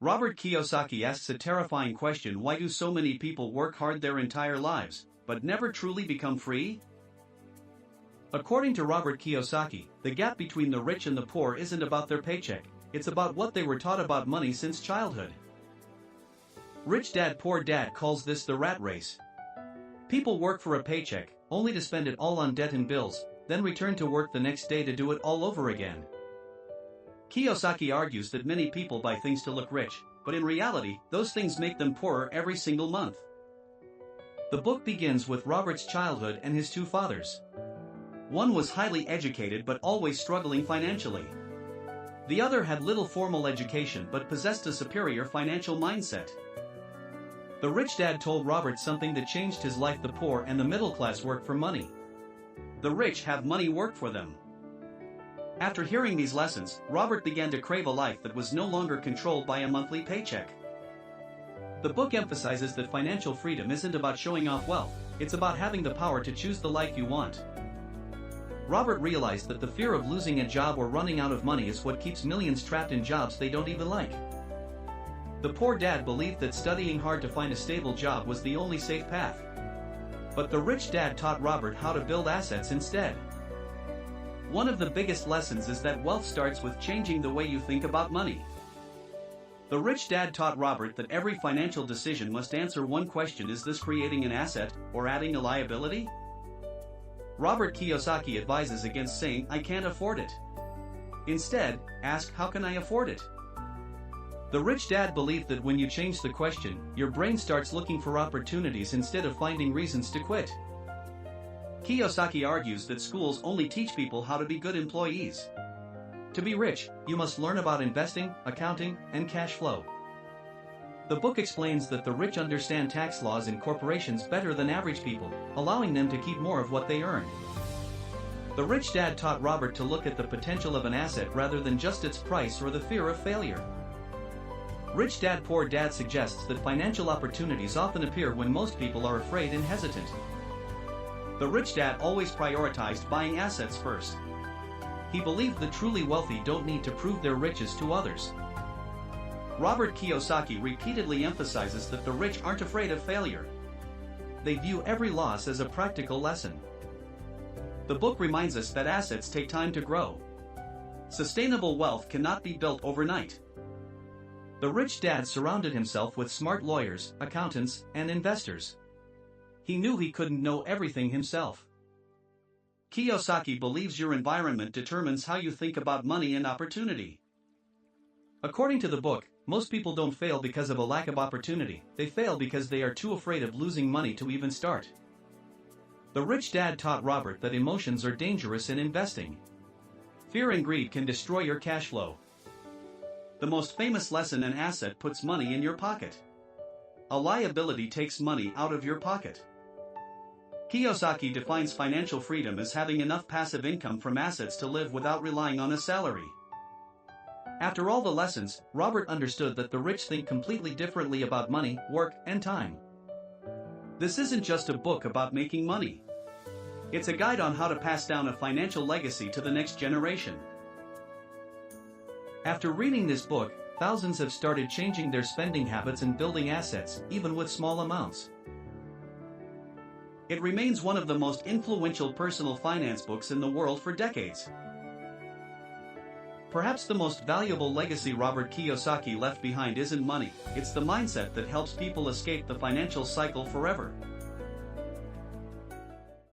Robert Kiyosaki asks a terrifying question: why do so many people work hard their entire lives, but never truly become free? According to Robert Kiyosaki, the gap between the rich and the poor isn't about their paycheck, it's about what they were taught about money since childhood. Rich Dad Poor Dad calls this the rat race. People work for a paycheck, only to spend it all on debt and bills, then return to work the next day to do it all over again. Kiyosaki argues that many people buy things to look rich, but in reality, those things make them poorer every single month. The book begins with Robert's childhood and his two fathers. One was highly educated but always struggling financially. The other had little formal education but possessed a superior financial mindset. The rich dad told Robert something that changed his life: the poor and the middle class work for money. The rich have money work for them. After hearing these lessons, Robert began to crave a life that was no longer controlled by a monthly paycheck. The book emphasizes that financial freedom isn't about showing off wealth, it's about having the power to choose the life you want. Robert realized that the fear of losing a job or running out of money is what keeps millions trapped in jobs they don't even like. The poor dad believed that studying hard to find a stable job was the only safe path. But the rich dad taught Robert how to build assets instead. One of the biggest lessons is that wealth starts with changing the way you think about money. The rich dad taught Robert that every financial decision must answer one question: is this creating an asset or adding a liability? Robert Kiyosaki advises against saying, "I can't afford it." Instead, ask, "How can I afford it?" The rich dad believed that when you change the question, your brain starts looking for opportunities instead of finding reasons to quit. Kiyosaki argues that schools only teach people how to be good employees. To be rich, you must learn about investing, accounting, and cash flow. The book explains that the rich understand tax laws in corporations better than average people, allowing them to keep more of what they earn. The rich dad taught Robert to look at the potential of an asset rather than just its price or the fear of failure. Rich Dad Poor Dad suggests that financial opportunities often appear when most people are afraid and hesitant. The rich dad always prioritized buying assets first. He believed that truly wealthy don't need to prove their riches to others. Robert Kiyosaki repeatedly emphasizes that the rich aren't afraid of failure. They view every loss as a practical lesson. The book reminds us that assets take time to grow. Sustainable wealth cannot be built overnight. The rich dad surrounded himself with smart lawyers, accountants, and investors. He knew he couldn't know everything himself. Kiyosaki believes your environment determines how you think about money and opportunity. According to the book, most people don't fail because of a lack of opportunity, they fail because they are too afraid of losing money to even start. The rich dad taught Robert that emotions are dangerous in investing. Fear and greed can destroy your cash flow. The most famous lesson: an asset puts money in your pocket. A liability takes money out of your pocket. Kiyosaki defines financial freedom as having enough passive income from assets to live without relying on a salary. After all the lessons, Robert understood that the rich think completely differently about money, work, and time. This isn't just a book about making money. It's a guide on how to pass down a financial legacy to the next generation. After reading this book, thousands have started changing their spending habits and building assets, even with small amounts. It remains one of the most influential personal finance books in the world for decades. Perhaps the most valuable legacy Robert Kiyosaki left behind isn't money, it's the mindset that helps people escape the financial cycle forever.